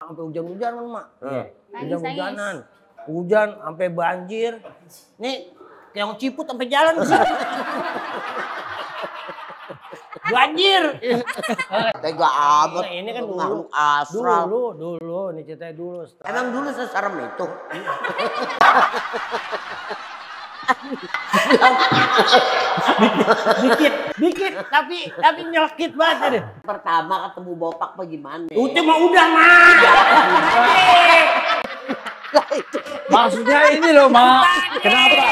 sampai hujan-hujanan, Mak. Iya. Hujan-hujanan. Hujan sampai banjir. Nih, keong ciput sampai jalan ke sini. Banjir. Tega amat. Nah, ini kan makhluk astral. Dulu, nih ceritanya dulu. Emang dulu seserem itu. Dikit, tapi nyelekit banget deh. Pertama ketemu bopak bagaimana? Udah mah udah, Mak. Maksudnya ini loh, Mak. Kenapa?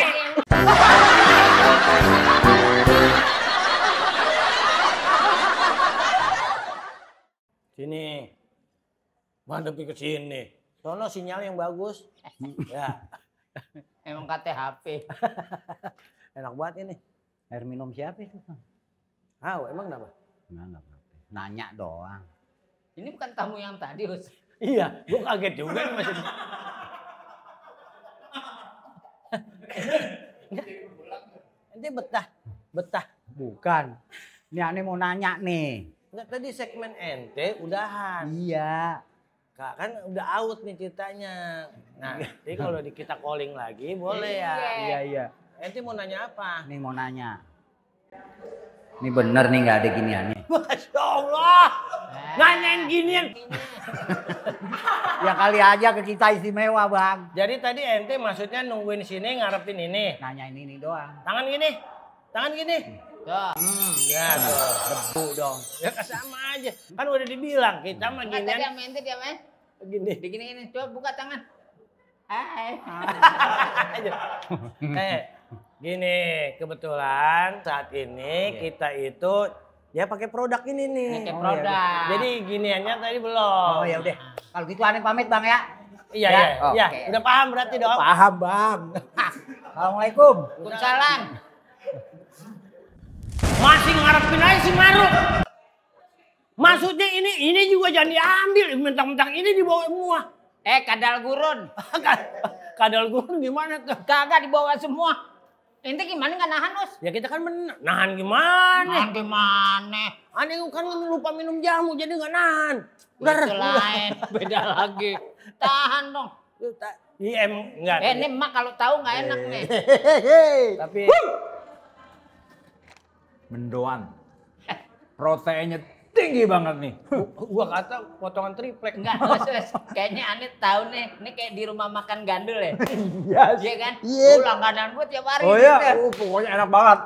Sini. Mandepi ke sini. Sono sinyal yang bagus. Ya. Emang kata HP. Enak banget ini. Air minum siapa itu? Ah, emang kenapa? Enggak apa-apa. Nanya doang. Ini bukan tamu yang tadi, Hus. Iya, gua kaget juga nih masih. Nanti betah. Bukan. Ini aneh mau nanya nih. Enggak, tadi segmen ente udahan. Iya. Kak, kan udah out nih ceritanya. Nah, nanti kalau kita calling lagi boleh ya. Iya. Ente mau nanya apa? Nih mau nanya. Ini bener nih nggak ada giniannya. Masya Allah. Nanyain ginian. Ya kali aja ke kita istimewa, Bang. Jadi tadi ente maksudnya nungguin sini ngarepin ini. Nanyain ini doang. Tangan gini. Tuh. Ya, debu dong. Ya sama aja. Kan udah dibilang kita mah Tadi ginian. sama ente dia main. Gini. Begini. Coba buka tangan. Hai. Gini, kebetulan saat ini kita itu ya pakai produk ini nih. Pakai produk. Jadi giniannya tadi belum. Oh ya udah. Kalau gitu aneh pamit, Bang ya. Iya. Oke. Udah paham berarti dong. Paham, Bang. Assalamualaikum. Waalaikumsalam. Masih ngarepin aja si Maru. Maksudnya ini juga jangan diambil, mentang-mentang ini dibawa semua. Kadal gurun. Kadal gurun gimana tuh? Kagak dibawa semua. Ente gimana nggak nahan, Hus? Ya kita kan nahan gimana? Nahan gimana? Aneh kan lupa minum jamu jadi nggak nahan. Itu lain, beda lagi. Tahan dong. Iya enggak. Ini emak kalau tahu nggak enak nih. Tapi Mendoan. Proteinnya tinggi banget nih. gua kata potongan triplek. Enggak, Hus. Kayaknya aneh tahu nih. Ini kayak di rumah makan gandul ya. Iya kan? Iya. Langganan gue tiap hari. Oh iya, gitu. pokoknya enak banget.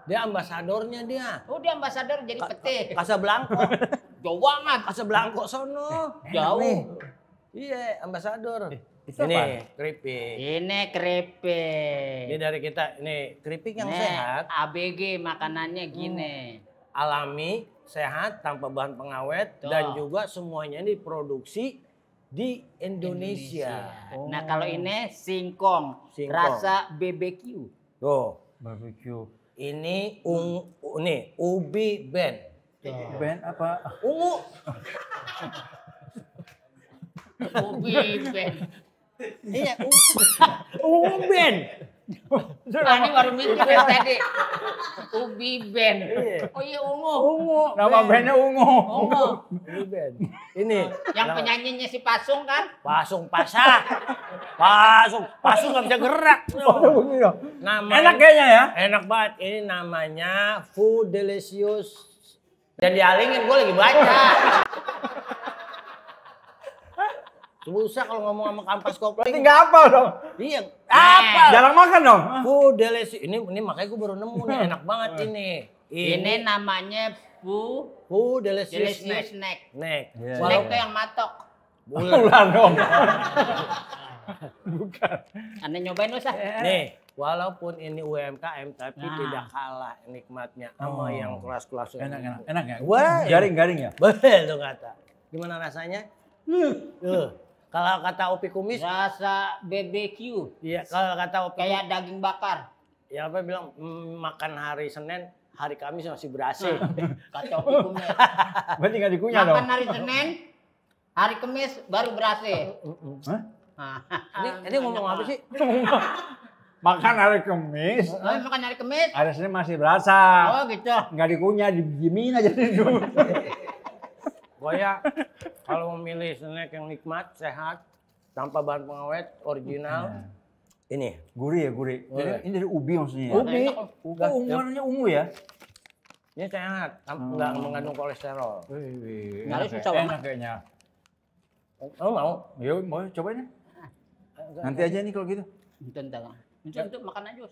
Dia ambasadornya dia. Dia ambasador jadi peti. Casablanca. Jauh banget. Casablanca sono. Jauh. Iya, ambasador. Itu Ini apa? keripik. Ini keripik. Ini dari kita. Ini keripik yang Nih, sehat, ABG makanannya gini. alami, sehat, tanpa bahan pengawet, Tuh. dan juga semuanya diproduksi di Indonesia. Oh. Nah kalau ini singkong, Singkong. rasa BBQ. Tuh, Barbecue. ini nih ubi ben. Band apa? Ungu. Ubi Ben. Iya, ungu ben. Ini baru mikir dari tadi. Ubi Ben. Oh iya ungu. Ungu. Nama bandnya Ungu. Ungu. Ubi ben. Ini Yang penyanyinya si Pasung kan? Pasung pasah. Pasung nggak bisa gerak. Namanya, Enak kayaknya ya. enak banget. Ini namanya Food Delicious. Dan dialingin, gue lagi baca. Susah kalau ngomong sama kampas Berarti kopling. nggak hafal dong. Iya, apa? Jarang makan dong. Food Delicious. Ini makanya gue baru nemu nih, enak banget ini. Ini namanya Food Delicious Delicious Snack. Snack. Iya. Snack tuh yang matok. Ular dong. Bukan. Anda nyobain usah. Nih, walaupun ini UMKM tapi Nah. tidak kalah nikmatnya sama yang kelas-kelas. Enak ya. Wah, Garing-garing ya. betul tuh kata. Gimana rasanya? Kalau kata Upi Kumis, Rasa BBQ. iya kalau kata Upi Kayak daging bakar. ya apa bilang makan hari Senin, hari Kamis masih berhasil. Kacau hukumnya. Berarti nggak dikunyah dong. Makan hari Senin, hari Kamis baru berhasil. Hah? Nah, ini ngomong apa sih? Makan hari Kamis, makan hari Kamis. hari Senin masih berasa. Oh gitu. Nggak dikunyah, didiemin aja dulu. Pokoknya kalau memilih snack yang nikmat, sehat, tanpa bahan pengawet, original, ini. Gurih ya, gurih. Ini dari ubi maksudnya ya? Ubi. Oh, warnanya ungu ya? Ini sehat, nggak mengandung kolesterol. Nyari susah enak kayaknya. Kamu mau? Ya, mau cobain ya? Nanti aja nih kalau gitu. Bentar. Untuk makan aja.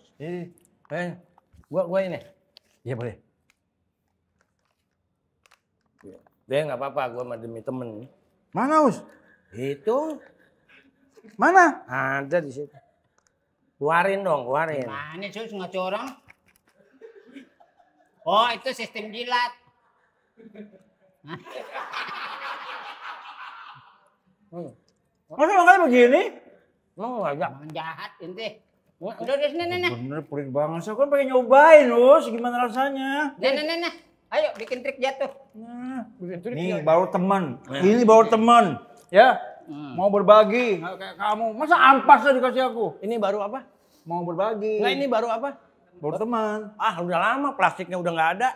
Gua ini. Iya boleh. Dia nggak apa-apa, gua mah demi temen. Mana, Us? Itu Mana? ada di situ. Keluarin dong, keluarin. Mana Sus ngaco orang? Oh, itu sistem jilat. Masa makanya begini? Mau ngajak? Orang jahat ente. Udah sini. Bener pelit banget. Saya kan pengen nyobain, Us. Gimana rasanya? Nah. Ayo bikin trik jatuh. Nah, nih baru teman. Ini baru teman. Ya, mau berbagi. Nggak kayak kamu. Masa ampas aja dikasih aku? Ini baru apa? Mau berbagi. Nggak, ini baru apa? Baru teman. Ah, udah lama, plastiknya udah nggak ada.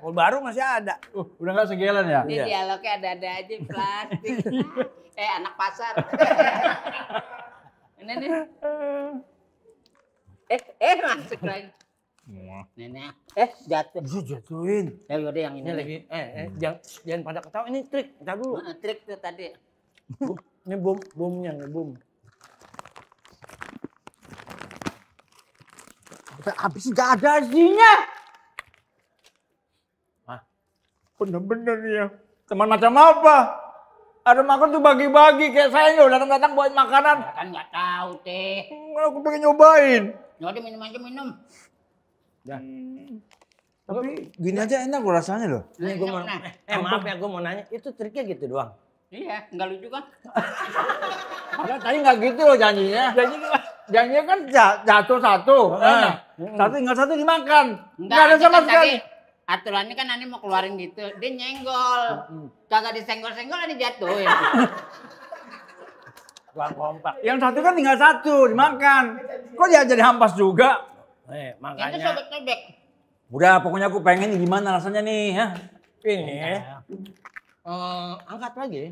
Oh, baru masih ada. Udah nggak segelan ya? Ini dialognya ada-ada aja plastik. Anak pasar. Ini nih. Masuk lagi. Nenek. Jatuh. Bisa jatuhin. Ya udah yang Ini ini lagi, jangan pada ketawa. Ini trik, ntar dulu. Trik tuh tadi. Ini bomnya, bom. Habis nggak ada isinya. Hah? Bener-bener ya. Teman macam apa? Ada makan tuh bagi-bagi kayak saya nih datang-datang buat makanan. Kan nggak tahu teh. Aku pengen nyobain. Yaudah minum aja minum. Tapi gini aja enak loh rasanya loh. Ini gua mau, maaf ya, gua mau nanya. Itu triknya gitu doang. Iya, nggak lucu kan? Ya, tadi nggak gitu loh janjinya. Janjinya kan jatuh satu. Satu tinggal satu dimakan. Nggak ada sama sekali. Aturannya kan Ani mau keluarin gitu, dia nyenggol. Kagak disenggol-senggol Ani jatuhin. Tuang kompak. Yang satu kan tinggal satu dimakan. Kok dia jadi hampas juga? Yang itu Makanya sobek-sobek. Udah pokoknya aku pengen gimana rasanya nih ya. ini angkat lagi.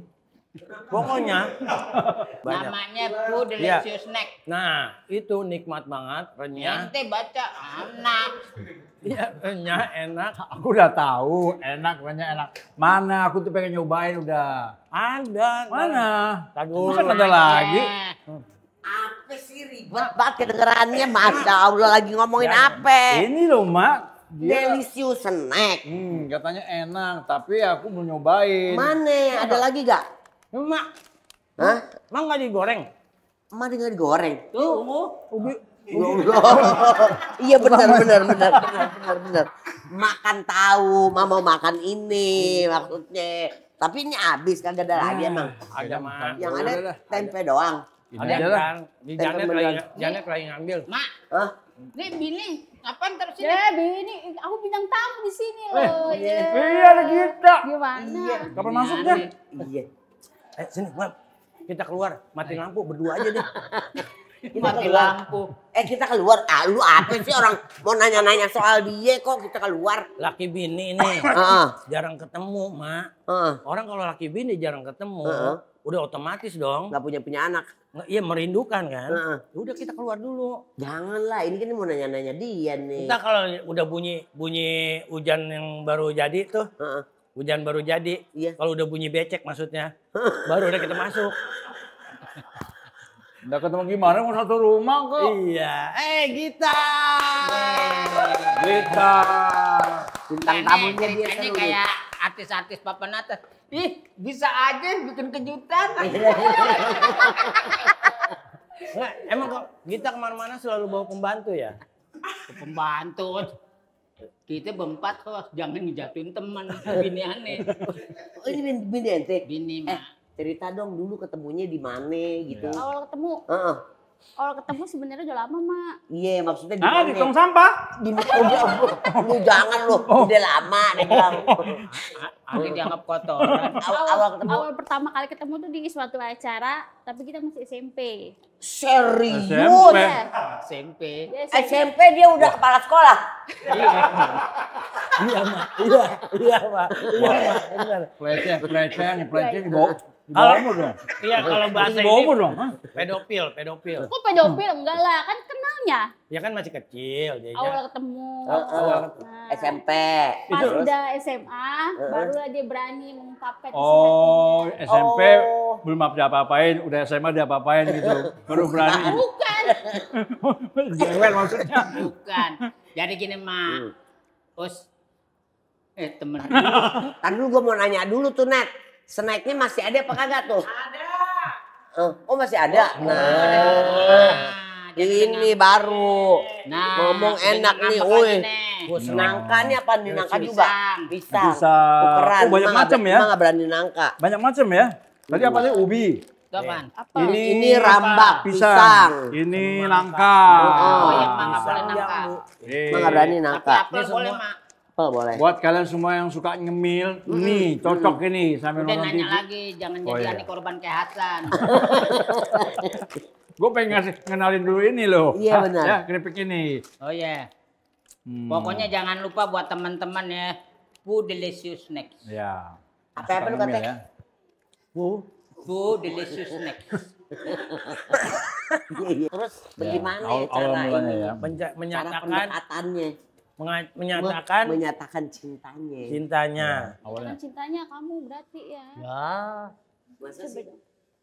Pokoknya banyak. Namanya Food Delicious Snack. Nah, itu nikmat banget, renyah. Ente baca anak. Iya, renyah, enak. Aku udah tahu enak, banyak enak. Mana aku tuh pengen nyobain udah. Ada. Mana? Tahu. Masa nggak ada lagi? Apa sih ribet banget kedengerannya? Masya Allah lagi ngomongin apa? Ini loh mak. Delicious snack. Katanya enak, tapi aku mau nyobain. Mana? Ada lagi gak? Emak, Hah? emang nggak digoreng? Emak dengan digoreng. Tuh, ubi. Ya Allah. Iya benar. Makan tahu, Mama mau makan ini maksudnya. Tapi ini habis kagak ada lagi emang. Ada mah. Yang ada tempe doang. Ada kan? Di Janet lagi ngambil. Mak, Hah? nih Bini, kapan terus ini? Ya, Bini, aku bintang tamu di sini loh. Iya ada kita. Gimana? Kapan masuknya? Iya. Sini, Mam. Kita keluar, matiin lampu berdua aja deh. Mati lampu. Kita keluar. Ah, lu apa sih orang mau nanya-nanya soal dia kok kita keluar? Laki bini ini jarang ketemu, Mak. Orang kalau laki bini jarang ketemu, udah otomatis dong. Nggak punya anak. Iya merindukan kan. Udah kita keluar dulu. Janganlah, ini kan mau nanya-nanya dia nih. Kita kalau udah bunyi hujan yang baru jadi tuh, hujan baru jadi. Iya. Kalau udah bunyi becek maksudnya, baru udah kita masuk. Udah ketemu gimana? Mau satu rumah kok. Iya. Gita. Kita. Bintang tamunya dia Ini seru nih. kayak artis-artis papan atas. Ih, bisa aja bikin kejutan. Nggak, emang kok Gita kemana-mana selalu bawa pembantu ya? Pembantu. Kita berempat kok, jangan ngejatuhin teman. Bini aneh. Oh ini bini ente? Bini mah. Cerita dong dulu ketemunya di mana gitu. Awal ketemu, Kalau ketemu sebenarnya udah lama, Mak. Iya, maksudnya Di tong sampah. Lu jangan lu, udah lama dia bilang. Ada dianggap kotoran. Awal pertama kali ketemu tuh di suatu acara, tapi kita masih SMP. Serius? SMP. SMP. Dia SMP dia udah kepala sekolah. Iya, Mak. Iya, Mak. Benar. Pelecehan dibawa. Kalau Dibawa dong. iya kalau bahasa Dibawa ini dong. pedofil. Kok pedofil? Enggak lah, kan kenalnya. Ya kan masih kecil jadinya. Awal ketemu. Nah, SMP. pas udah SMA, barulah dia berani mengungkapkan isi Oh, hatinya. SMP belum apa-apain, udah SMA dia apa-apain gitu. Baru berani. Bukan. Jewel maksudnya. Bukan. Jadi gini, Mak. Us. Temen. Tadi dulu gue mau nanya dulu tuh, Net. Snacknya masih ada apa kagak tuh? Ada. Oh masih ada. Nah, ini baru. Nah, ngomong enak dengan nih, apa woi. lagi nih? Nangka nih apa nih? Nangka juga? Pisang. Pisang. Tukeran. Oh, banyak Emang macam ya? Emang nggak berani nangka. Banyak macam ya. Tadi apa tadi ubi. Itu apaan? Apa? Ini rambak Pisang. pisang. Ini nangka. Oh, yang Mak nggak boleh nangka. Emang nggak berani Tapi nangka. apel boleh, Mak. Apa boleh? Buat kalian semua yang suka ngemil, nih cocok ini sambil Udah nonton nanya TV. lagi, jangan Oh, jadi iya. aneh korban kayak Hasan. Gue pengen ngenalin dulu ini loh. Iya, benar. Ya, keripik ini. Oh iya. Pokoknya jangan lupa buat teman-teman ya, Food Delicious Snacks. Ya. Apa lu Ngemil kata? ya. Food Delicious Snacks. Terus bagaimana ya Awal cara mulanya ini? ya. Cara Menyatakan pendekatannya. menyatakan cintanya. cintanya. Awalnya. Bukan cintanya kamu berarti ya. Ya. Masa sih?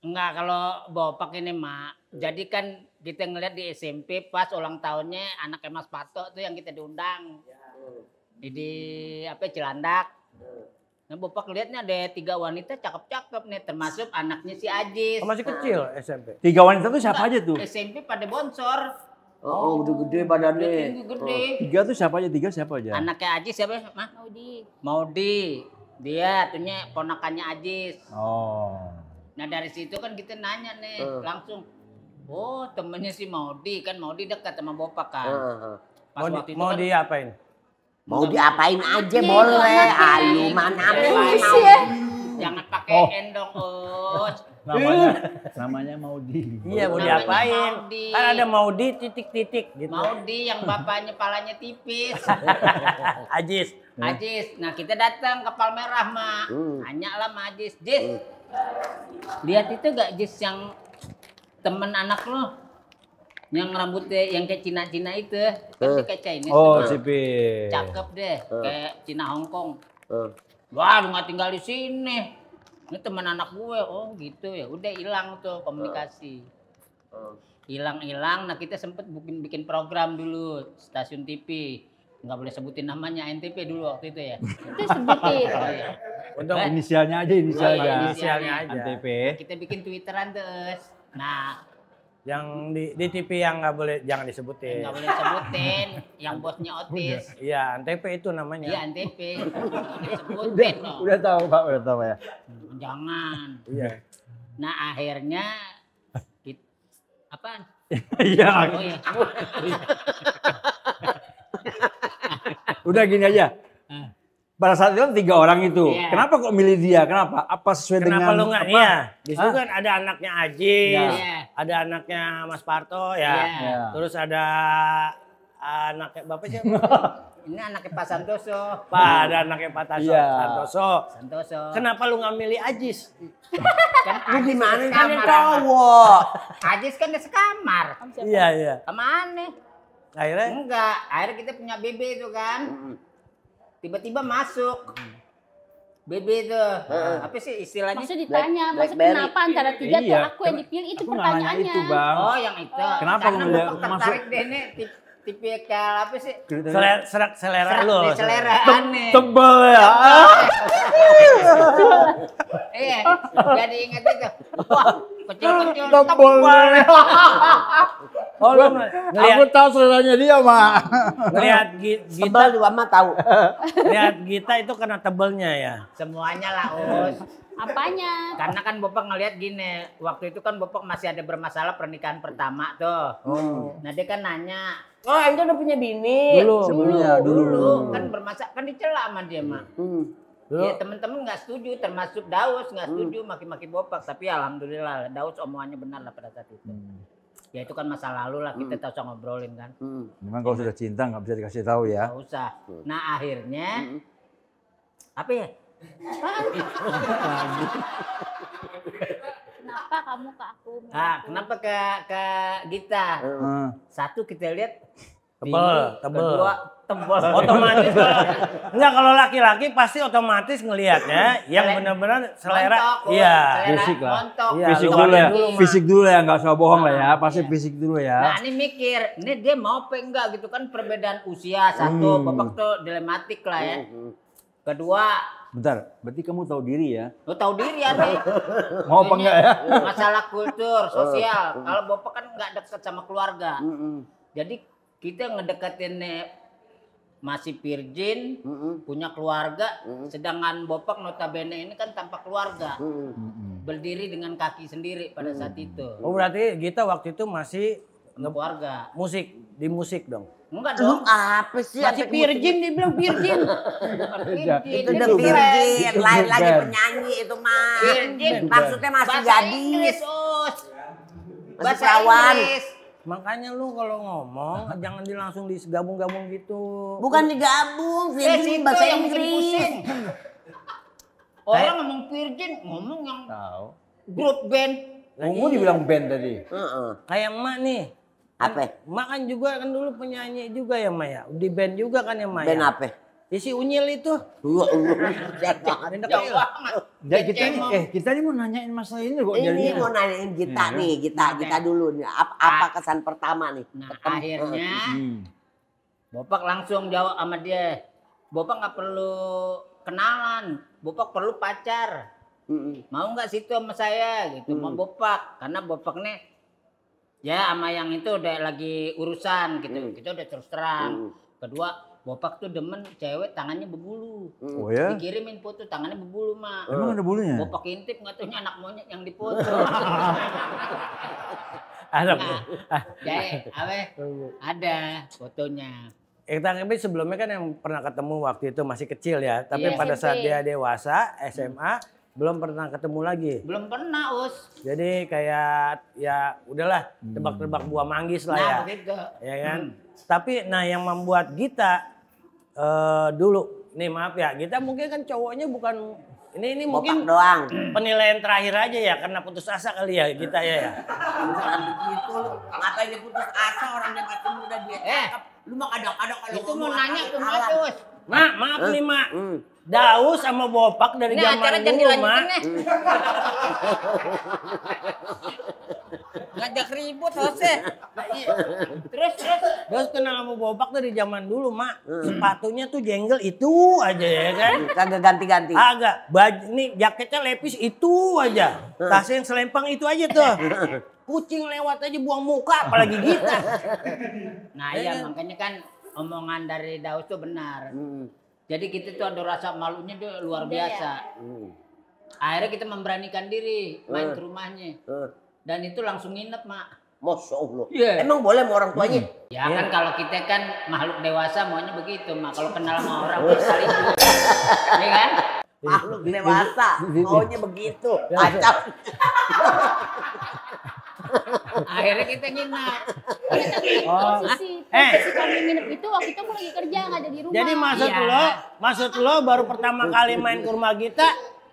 Enggak, kalau Bopak ini, Mak. Jadi kan kita ngeliat di SMP pas ulang tahunnya anaknya Mas Pato tuh yang kita diundang. Di apa Cilandak. Nah, Bopak lihatnya ada 3 wanita cakep-cakep nih, termasuk anaknya si Ajis. Masih kecil SMP. 3 wanita tuh siapa aja tuh? SMP pada bonsor. Oh, gede-gede Udah badannya. tinggi gede. 3 tuh siapa aja? 3 siapa aja? Anaknya Ajis siapa, Mah? Maudi. Maudi. Dia tuhnya ponakannya Ajis. Oh. Nah, dari situ kan kita nanya nih langsung. Oh, temennya si Maudi, kan Maudi dekat sama Bopak kan. Pas waktu itu Mau kan diapain? Mau diapain aja boleh. Ayo mana mau. jangan pakai endong, Us. Namanya Maudi. Iya, mau Namanya diapain? Maudi. Kan ada Maudi titik-titik gitu. Maudi yang bapaknya palanya tipis. Ajis. Ajis, nah kita datang ke Palmerah, Mak. Tanya lah sama Ajis, Jis. Lihat itu gak Jis yang temen anak lo? Yang rambutnya yang kayak Cina-Cina itu. Kan dia kayak Chinese. Oh, tuh. Cipi. Cakep deh, kayak Cina Hongkong. Wah, lu gak tinggal di sini. Ini teman anak gue. Oh gitu ya, udah hilang tuh komunikasi. Hilang-hilang, nah kita sempet bikin program dulu, stasiun TV. Nggak boleh sebutin namanya, NTP dulu waktu itu ya. Itu sebutin. Oh, iya. Untuk Inisialnya aja, inisialnya aja. NTP. Kita bikin Twitteran terus. Nah, yang di TV yang nggak boleh, jangan disebutin. nggak boleh sebutin, yang bosnya Otis. Iya, NTP itu namanya. Iya, NTP. Sebutin dong. Udah tahu Pak, udah tahu ya. Jangan. Iya. Nah, akhirnya apaan? Iya. Oh iya. Udah gini aja. Pada saat itu kan 3 orang itu. Iya. Kenapa kok milih dia? Kenapa? Apa sesuai Kenapa dengan lu nggak? apa? Iya, di situ kan ada anaknya Ajis, Iya. ada anaknya Mas Parto ya. Iya. Terus ada anaknya Bapak siapa? Ini anaknya Pak Santoso. Pak, ada anaknya Pak Taso, Iya. Santoso. Santoso. Kenapa lu nggak milih Ajis? Kan Lu Ajis gimana kan kan sekamar. cowok? Ajis kan di sekamar. Iya, iya. Kemana? Akhirnya Enggak, akhirnya kita punya BB itu kan. Tiba-tiba masuk. BB itu. Apa sih istilahnya? Maksudnya ditanya, maksud Blackberry. kenapa antara 3 tuh Iya. aku yang dipilih, itu Aku nggak nanya pertanyaannya. itu, Bang. Oh, yang itu. Kenapa Karena lu lihat Bapak masuk? tertarik deh nih tipikal apa sih? selera Serak lu. nih, selera aneh. Tebel ya. Iya, jadi ingat itu. Wah, kecil-kecil Tebel. Oh, lu Aku ngeliat tahu seleranya dia, Mak. ngeliat Gita, Tebal juga mah tahu. ngeliat Gita itu karena tebelnya ya. Semuanya lah, Us. Apanya? Karena kan Bapak ngelihat gini, waktu itu kan Bapak masih ada bermasalah pernikahan pertama tuh. Nah dia kan nanya, Oh, itu udah punya bini. Sebelumnya dulu. kan bermasalah kan dicela sama dia mak. Ya teman-teman nggak setuju, termasuk Daus nggak setuju maki-maki Bapak. Tapi alhamdulillah Daus omongannya benar lah pada saat itu. Ya itu kan masa lalu lah, kita tak usah ngobrolin kan. Memang kalau sudah cinta nggak bisa dikasih tahu ya. Nggak usah. Nah akhirnya apa ya? Kenapa kamu ke aku? Kenapa ke Gita? Satu kita lihat Tebel. kedua tebel. Otomatis kalau laki-laki pasti otomatis ngelihatnya yang benar-benar selera. Montok, Iya. Fisik lah. montok. Iya, Fisik lu dulu ya. dulu, Mak. Fisik dulu ya, nggak usah bohong lah ya. Pasti Iya. fisik dulu ya. Nah ini mikir, ini dia mau apa enggak gitu kan, perbedaan usia satu, Bapak tuh dilematik lah ya. Kedua, Bentar, berarti kamu tahu diri ya? lu tahu diri ya nih. Mau apa enggak ya? Masalah kultur, sosial. Kalau Bapak kan nggak dekat sama keluarga. Jadi kita ngedeketin masih virgin, punya keluarga, sedangkan Bapak notabene ini kan tanpa keluarga. Berdiri dengan kaki sendiri pada saat itu. Oh berarti Gita waktu itu masih Keluarga. di musik dong. Enggak Lu dong. apa sih? Masih virgin, dia bilang virgin. Bukan virgin. Itu udah virgin, lain lagi penyanyi itu mah. Virgin. Maksudnya masih Bahasa gadis. Inggris, Us. Masih Bahasa perawan. Inggris. Makanya lu kalau ngomong jangan langsung digabung-gabung gitu. Bukan digabung, virgin Situ bahasa yang bikin Inggris. pusing. Orang ngomong virgin, ngomong yang Tahu. grup band. Kamu dibilang band tadi. Heeh. Kayak emak nih. Apa? Emak kan juga kan dulu penyanyi juga ya Maya. Di band juga kan ya Maya. Band apa? Isi Unyil itu. Jauh banget. Jadi kita Cemong. nih, kita nih mau nanyain masalah ini kok Ini jadinya. mau nanyain Gita nih, Gita dulu nih. Apa kesan pertama nih? Nah akhirnya Bapak langsung jawab sama dia. Bapak nggak perlu kenalan, Bapak perlu pacar. Mau nggak situ sama saya gitu, mau Bapak. Karena Bapak nih ya sama yang itu udah lagi urusan gitu. Kita udah terus terang. Kedua, Bapak tuh demen cewek tangannya berbulu. Oh ya? Dikirimin foto tangannya berbulu mak. Emang ada bulunya? Bapak intip nggak taunya anak monyet yang dipoto. Ada. Jadi ada fotonya. Tapi sebelumnya kan yang pernah ketemu waktu itu masih kecil ya. Tapi Iya. pada saat SMP. dia dewasa, SMA, belum pernah ketemu lagi. Belum pernah Us. Jadi kayak ya udahlah tebak-tebak buah manggis lah ya. Nah begitu. Ya kan? Tapi nah yang membuat Gita dulu, nih maaf ya, Gita mungkin kan cowoknya bukan ini Bopak mungkin doang. penilaian terakhir aja ya karena putus asa kali ya Gita ya. Bukan begitu lu. Ngapain dia putus asa orang dia masih muda dia cakep. Lu mah kadang-kadang kalau Itu mau ngomong nanya asal ke alam. Mak Us. Mak, maaf nih Mak. Daus sama Bopak dari Ini acara zaman jangan dulu Mak. dilanjutin nih. Ngajak ribut Jose. Terus. Daus kenal sama Bopak dari zaman dulu Mak. Sepatunya tuh jenggel itu aja ya kan. Kagak ganti-ganti. Agak, baju nih jaketnya lepis itu aja. Tasnya yang selempang itu aja tuh. Kucing lewat aja buang muka, apalagi Gita. Nah iya makanya kan omongan dari Daus tuh benar. Jadi kita tuh ada rasa malunya tuh luar biasa. Akhirnya kita memberanikan diri main ke rumahnya. Dan itu langsung nginep Mak. Masya Allah. Iya. Emang boleh sama orang tuanya? Ya kan kalau kita kan makhluk dewasa maunya begitu Mak. Kalau kenal sama orang saling. Iya kan? Makhluk dewasa. Maunya begitu. Kacau. Iya, Akhirnya kita nginep. Tapi posisi kami nginep itu waktu itu aku lagi kerja nggak ada di rumah. Jadi maksud lo baru pertama kali main ke rumah Gita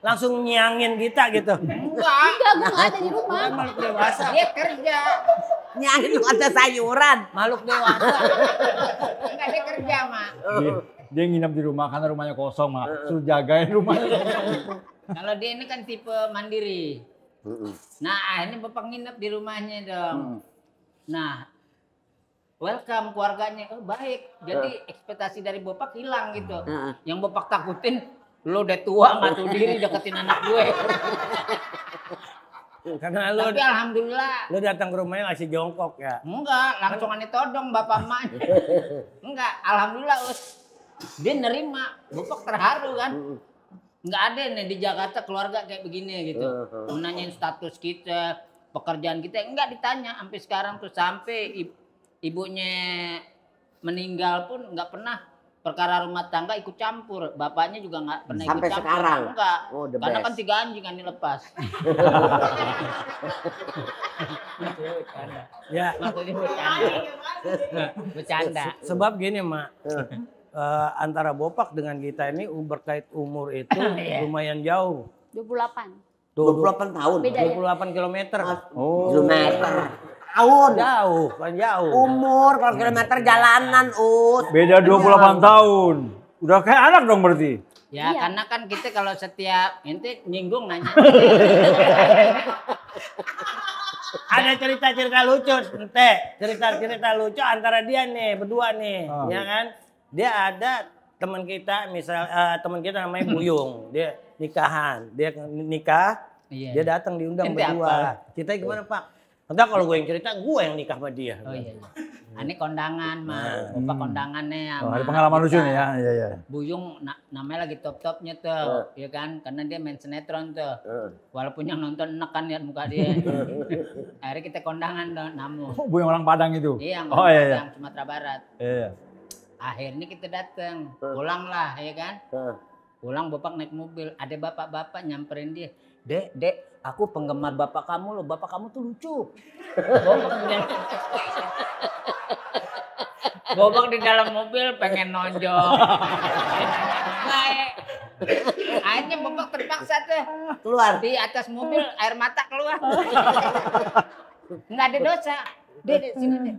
langsung nyangin Gita gitu. Enggak. Enggak, gue nggak ada di rumah. Kan makhluk dewasa. Dia kerja. Nyanyi lu ada sayuran. Makhluk dewasa. Enggak dia kerja Mak. Dia nginep di rumah karena rumahnya kosong, Mak. Suruh jagain rumahnya. Kalau dia ini kan tipe mandiri. Nah akhirnya Bapak nginep di rumahnya dong. Nah welcome keluarganya, oh baik. Jadi ekspektasi dari Bapak hilang gitu. Yang Bapak takutin, lo udah tua nggak tahu diri deketin anak gue. Karena lo Tapi alhamdulillah. datang ke rumahnya masih jongkok ya. Enggak, langsung aneh todong bapak emaknya. Enggak, alhamdulillah Us. Dia nerima, Bapak terharu kan. nggak ada nih di Jakarta keluarga kayak begini gitu. Nanyain status kita, pekerjaan kita, nggak ditanya sampai sekarang tuh, sampai ibunya meninggal pun nggak pernah perkara rumah tangga ikut campur. Bapaknya juga nggak pernah Sampai ikut campur. sekarang? Enggak. Oh, the Karena best. kan 3 anjing kan dilepas. Ya, Maksudnya bercanda. Bercanda. sebab gini, Mak. Antara Bopak dengan kita ini berkait umur itu lumayan jauh. 28. Tuh, 28 tahun. Beda ya? 28 kilometer. Kilometer. Tahun. Jauh, kan jauh. Umur, kalau kilometer jalanan, Us. Beda 28 tahun. Udah kayak anak dong berarti. Ya, Iya. karena kan kita kalau setiap ente nyinggung nanya. Ada cerita-cerita lucu, cerita-cerita lucu antara dia nih, berdua nih, ya kan? Dia ada teman kita, teman kita namanya Buyung, dia nikahan, dia nikah, Iya. dia datang diundang Ente berdua. Ceritanya gimana, Pak? Entah kalau gue yang cerita, gue yang nikah sama dia. Oh iya. Ini kondangan, Mas. Bapak kondangannya Oh, sama ada pengalaman lucu kita. nih ya. Iya, iya. Buyung namanya lagi top-topnya tuh, ya kan? Karena dia main sinetron tuh. Walaupun yang nonton enak kan lihat muka dia. Akhirnya kita kondangan dong, namu. Oh, Bu yang orang Padang itu. Iya, Oh iya, iya. yang Sumatera Barat. Iya. Akhirnya kita datang, pulang lah, ya kan? Pulang bapak naik mobil, ada bapak-bapak nyamperin dia. Dek, aku penggemar bapak kamu loh, bapak kamu tuh lucu. Bobok di dalam mobil pengen nonjok. Baik. Akhirnya Bobok terpaksa tuh Keluar. di atas mobil, air mata keluar. Nggak ada dosa. Dek, sini deh.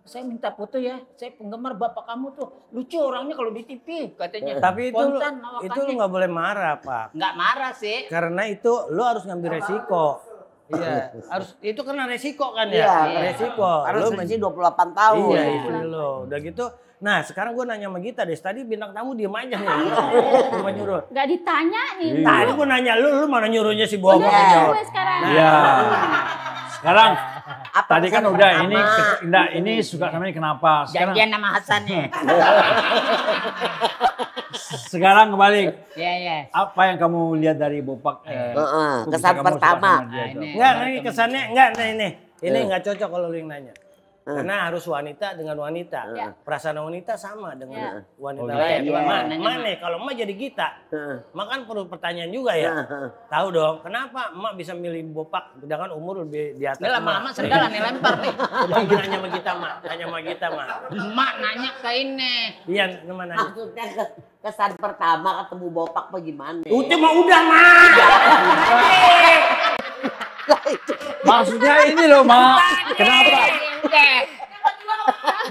Saya minta foto ya, saya penggemar bapak kamu tuh. Lucu orangnya kalau di TV katanya. Tapi itu Spontan lu nggak boleh marah, Pak. nggak marah sih. Karena itu lu harus ngambil resiko. Iya, harus itu karena resiko kan ya? Iya. Resiko. Karena Lu selisih 28 tahun. Iya, istri lo. Udah gitu. Nah, sekarang gue nanya sama Gita deh. Tadi bintang tamu diem aja nih. Cuma nyuruh. Nggak ditanyain. Tadi gue nanya lu mana nyuruhnya si Bobo Udah yang jawab. gue sekarang. Iya. Sekarang Apa tadi kan pesan udah pertama? ini suka namanya kenapa? Sekarang Janjian sama Hasan ya. sekarang kembali. Iya, iya. Apa yang kamu lihat dari Bopak? kok bisa Kesan kamu suka pertama. sama dia Nah, tuh? ini. Enggak, ini kesannya enggak ini. Ini enggak cocok kalau lu yang nanya. Karena harus wanita dengan wanita. Perasaan wanita sama dengan wanita Oh, lain. iya. Mana kalau emak jadi Gita, emak kan perlu pertanyaan juga ya. Tahu dong, kenapa emak bisa milih Bopak sedangkan umur lebih di atas Ini lama-lama sendal nih lempar nih. Udah nanya sama Gita, Mak. Nanya sama Gita, Mak. Emak nanya ke ini. Iya, mana nanya? Maksudnya kesan pertama ketemu Bopak bagaimana? Udah mah udah, Mak. Maksudnya ini loh, Mak. Kenapa?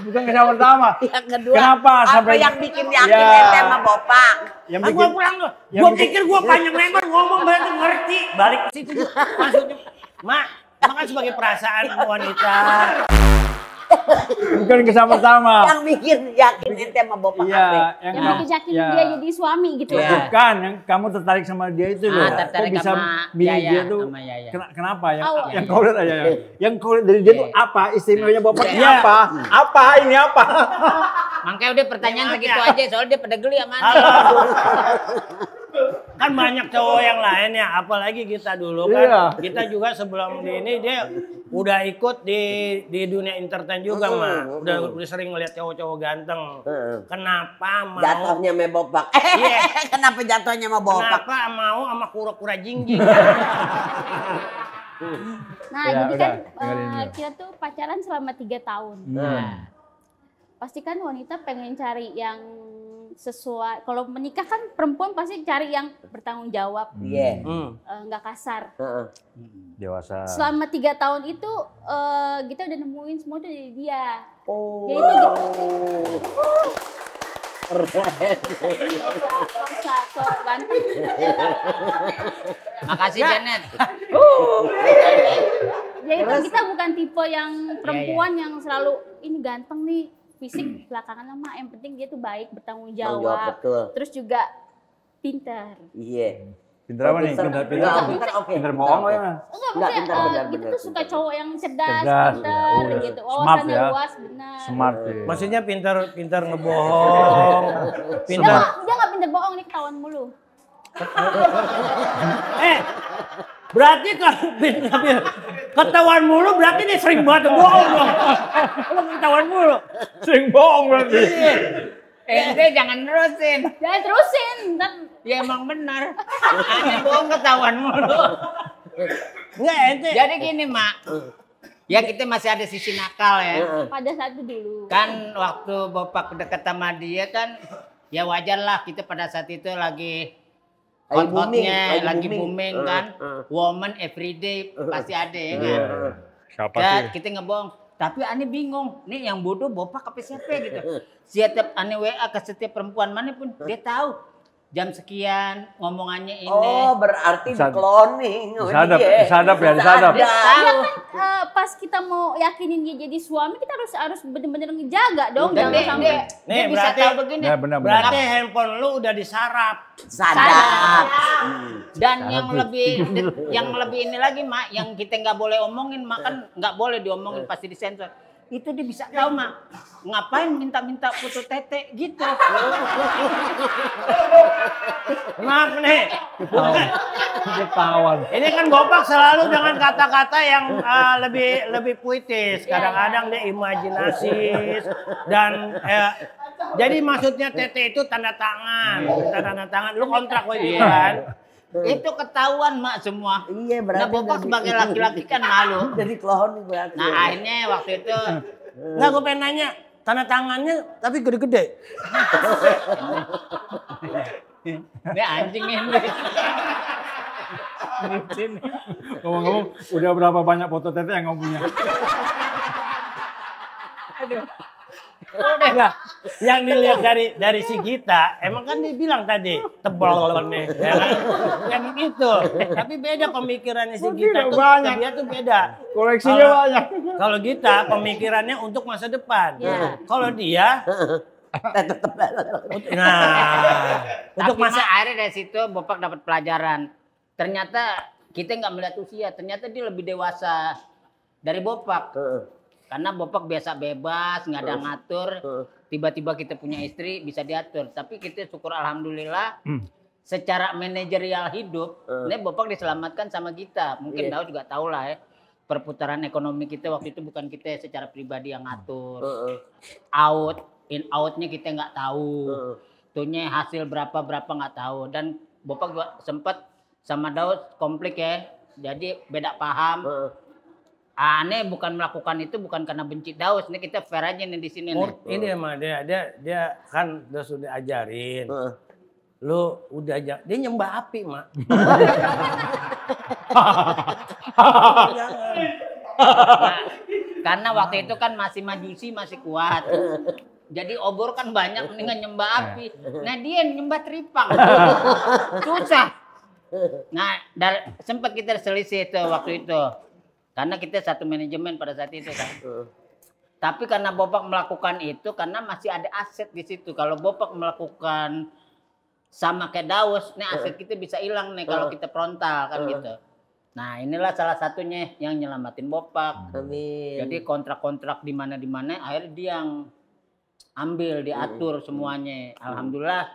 Bukan kesan pertama. Yang kedua, Kenapa apa sampai yang bikin yakin Ya. ente sama Bopak? Yang Gue bikin pulang tuh. yang Gue bikin- pikir gue panjang lebar ngomong berarti ngerti. Balik ke situ. Maksudnya, Mak, Mak kan sebagai perasaan wanita. bukan kesan pertama. Yang bikin yakin ente sama Bopak Iya, apa? yang Yang kamu bikin yakin ya. dia jadi suami gitu. Iya. Bukan, yang kamu tertarik sama dia itu loh. Tertarik Kok bisa sama milih Yaya, dia tuh? sama Yaya. Kenapa? Yang Oh. yang kau lihat aja. Yang kau lihat dari dia tuh apa? Istimewanya Bapaknya Iya. apa? Apa ini apa? Makanya udah pertanyaan segitu aja, soalnya dia pada geli sama Halo. Kan banyak cowok yang lain ya, apalagi kita dulu kan. Iya. Kita juga sebelum di ini dia udah ikut di dunia entertain juga, Mak. Udah sering ngeliat cowok-cowok ganteng. Kenapa mau Jatuhnya sama Bopak. Iya. Kenapa jatuhnya sama Bopak? Kenapa mau sama kura-kura jingjing? Nah, Ya, jadi udah, kan dengerin dia. kita tuh pacaran selama 3 tahun. Nah. Pasti kan wanita pengen cari yang sesuai. Kalau menikah kan perempuan pasti cari yang bertanggung jawab, Iya. nggak kasar. Heeh. Dewasa. Selama 3 tahun itu kita udah nemuin semua tuh dari dia. Oh. Dia itu so ganteng. Makasih Janet. Jadi kan kita bukan tipe yang perempuan yang selalu ini ganteng nih, fisik belakangan lama. Yang penting dia tuh baik, bertanggung Tanggung jawab, jawab, betul. terus juga pintar. Iya. Pinter apa nih? Pinter Pintar, oke. Pinter bohong apa ya? Enggak, Nggak, maksudnya pintar, benar, kita benar, tuh suka pintar. cowok yang cerdas, Cerdas, pintar, ya. Oh, gitu. smart Wawasannya ya. luas, benar. Smart ya. Maksudnya pintar ngebohong, pintar Dia nggak pintar bohong, nih ketahuan mulu. Berarti kalau ketahuan mulu berarti dia sering banget bohong dong. Lu ketahuan mulu. Sering bohong berarti. Ente jangan terusin. Jangan terusin, ntar Ya emang benar. Aneh bohong ketahuan mulu. Enggak ente. Jadi gini, Mak. Ya kita masih ada sisi nakal ya. pada saat itu dulu. Kan waktu Bapak deket sama dia kan ya wajar lah kita pada saat itu lagi hot-hotnya, lagi booming kan. Woman everyday pasti ada ya kan. Siapa Dan sih? kita ngebohong. Tapi aneh bingung, nih yang bodoh Bapak apa siapa gitu. Setiap aneh WA ke setiap perempuan mana pun dia tahu. Jam sekian ngomongannya ini. Oh, berarti di cloning. Disadap ya, disadap. Ya kan pas kita mau yakinin dia jadi suami kita harus bener-bener ngejaga dong, Dan jangan sampai dia bisa berarti- tahu begini. Ya benar-benar. Berarti handphone lu udah disarap. Sadap. Dan yang lebih ini lagi, Mak, yang kita nggak boleh omongin, Mak, kan nggak boleh diomongin pasti disensor. Itu dia bisa tahu, Mak. Ngapain minta-minta foto tete gitu. Maaf nih. Ketahuan. Ini kan Bopak selalu dengan kata-kata yang lebih puitis. Kadang-kadang dia imajinasis dan jadi maksudnya tete itu tanda tangan. Tanda tangan. Lu kontrak gitu kan? Itu ketahuan, Mak, semua. Iya, berarti. Nah, Bapak sebagai laki-laki kan malu. Jadi cloning berarti. Nah, akhirnya waktu itu Enggak, gue pengen nanya. Tanda tangannya tapi gede-gede. ini anjing ini. Ngomong-ngomong, udah berapa banyak foto tete yang kamu punya? Enggak. Yang dilihat dari si Gita, emang kan dia bilang tadi tebal nih, ya kan? Yang begitu. Tapi beda pemikirannya si Gita tuh, banyak. dia tuh beda. Koleksinya banyak. Kalau Gita pemikirannya untuk masa depan. Ya. Kalau dia untuk Tapi masa akhirnya dari situ Bapak dapat pelajaran. Ternyata kita nggak melihat usia, ternyata dia lebih dewasa dari Bapak. Karena Bapak biasa bebas, nggak ada ngatur. Tiba-tiba kita punya istri bisa diatur. Tapi kita syukur alhamdulillah secara manajerial hidup, ini Bapak diselamatkan sama kita. Mungkin Daud juga tahu lah ya. Perputaran ekonomi kita waktu itu bukan kita secara pribadi yang ngatur. In outnya kita nggak tahu. Tuhnya hasil berapa nggak tahu. Dan Bapak juga sempat sama Daud konflik ya. Jadi beda paham. Aneh bukan melakukan itu bukan karena benci Daud. Ini kita fair aja nih di sini nih. ini mah dia kan udah sudah ajarin. Lu udah dia nyembah api, Mak. Nah, karena waktu itu kan masih majusi masih kuat. Jadi obor kan banyak mendingan nyembah api. Nah dia nyembah tripang. Susah. Nah sempat kita selisih itu waktu itu. Karena kita satu manajemen pada saat itu kan. Tapi karena Bapak melakukan itu karena masih ada aset di situ. Kalau Bapak melakukan sama kayak Daus, nih aset kita bisa hilang nih kalau kita frontal kan gitu. Nah inilah salah satunya yang nyelamatin Bapak. Amin. Jadi kontrak-kontrak di mana akhirnya dia yang ambil diatur semuanya. Alhamdulillah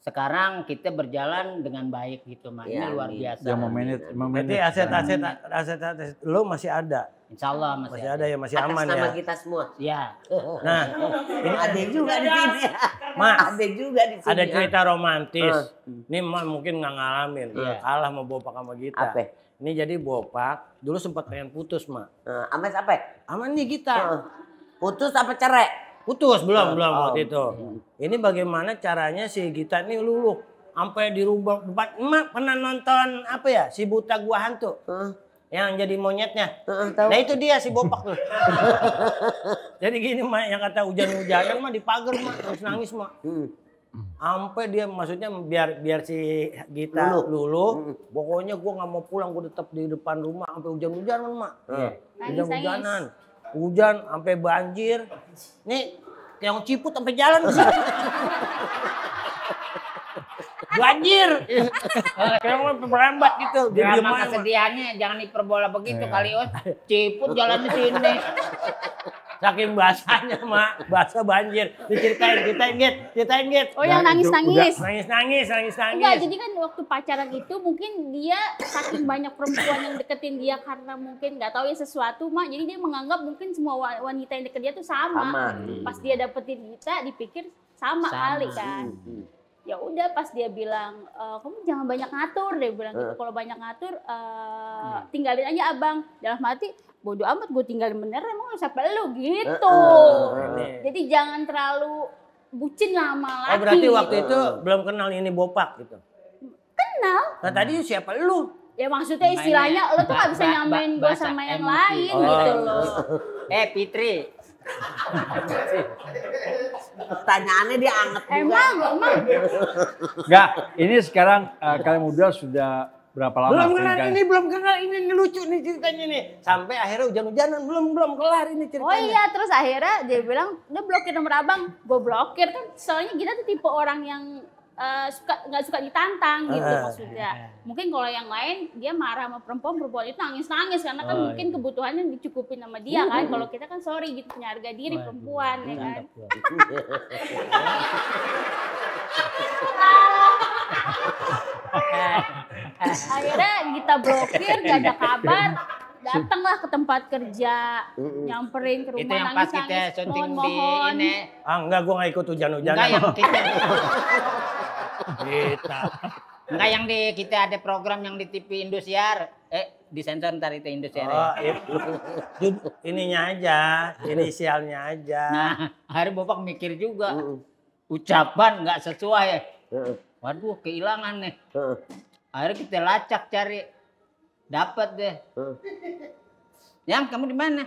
sekarang kita berjalan dengan baik gitu, Mak. Ini Ya, luar amin. biasa. Yang memanage. Berarti aset lu masih ada. Insya Allah Masih ada ya, masih Atas aman nama ya. kita semua. Ya. Nah, Ini ada juga di sini. Mak, Ada juga di sini. ada cerita romantis. Ini Mak mungkin nggak ngalamin. Iya. Kalah sama Bopak sama Gita. Apa? Ini jadi Bopak dulu sempat pengen putus, Mak. Sama siapa? Aman nih Gita. Putus apa cerai? Putus belum waktu itu. Ini bagaimana caranya si Gita ini luluh sampai dirubah depan. Emak pernah nonton apa ya? Si Buta Gua Hantu. Yang jadi monyetnya. Tahu. Nah itu dia si Bopak tuh. Jadi gini Mak, yang kata hujan-hujanan mah di pagar Mak, nangis Mak. Sampai dia maksudnya biar si Gita luluh. Pokoknya gua nggak mau pulang, gua tetap di depan rumah sampai hujan-hujanan Mak. Hujan-hujanan. Hujan sampai banjir. Nih yang Ciput sampai jalan ke sini. Banjir. Kayak mau berambat gitu. Dia diem Drama aja, Mak. kesedihannya jangan hiperbola begitu kali, Os. Ciput jalan di sini. Saking basahnya, Mak. Basah banjir. Diceritain, ceritain, Git. Oh, yang nangis-nangis. Nangis. Enggak, jadi kan waktu pacaran itu mungkin dia saking banyak perempuan yang deketin dia karena mungkin nggak tahu ya sesuatu, Mak. Jadi dia menganggap mungkin semua wanita yang deket dia tuh sama. Pas dia dapetin kita, dipikir sama kali kan. Ya udah pas dia bilang kamu jangan banyak ngatur, dia bilang gitu. Kalau banyak ngatur tinggalin aja abang. Dalam hati bodoh amat, gue tinggalin bener emang siapa lu gitu. Jadi jangan terlalu bucin lama lagi. Oh berarti waktu itu belum kenal ini Bopak gitu. Kenal. Nah tadi siapa lu? Ya maksudnya istilahnya lo tuh gak bisa nyamain gue sama yang lain gitu loh. Fitri. Pertanyaannya dia anget juga. Emang. Enggak, ini sekarang kalian muda sudah berapa lama? Belum kenal ini lucu nih ceritanya nih. Sampai akhirnya hujan-hujanan belum kelar ini ceritanya. Oh iya, terus akhirnya dia bilang udah blokir nomor abang. Gue blokir kan, soalnya kita tuh tipe orang yang nggak suka ditantang gitu maksudnya. Mungkin kalau yang lain dia marah sama perempuan itu nangis karena kan mungkin kebutuhannya dicukupin sama dia kan. Kalau kita kan sorry gitu, punya harga diri perempuan ya kan. Akhirnya kita blokir, gak ada kabar. Datanglah ke tempat kerja, nyamperin ke rumah, itu yang pas kita syuting di ini. Enggak, gue gak ikut hujan-hujanan. Enggak yang kita. Enggak yang kita ada program yang di TV Indosiar. Di sensor ntar itu Indosiar. Oh, itu ininya aja, inisialnya aja. Nah, akhirnya Bapak mikir juga. Ucapan nggak sesuai. Waduh, kehilangan nih. Akhirnya kita lacak cari. Dapat deh. Yang kamu di mana?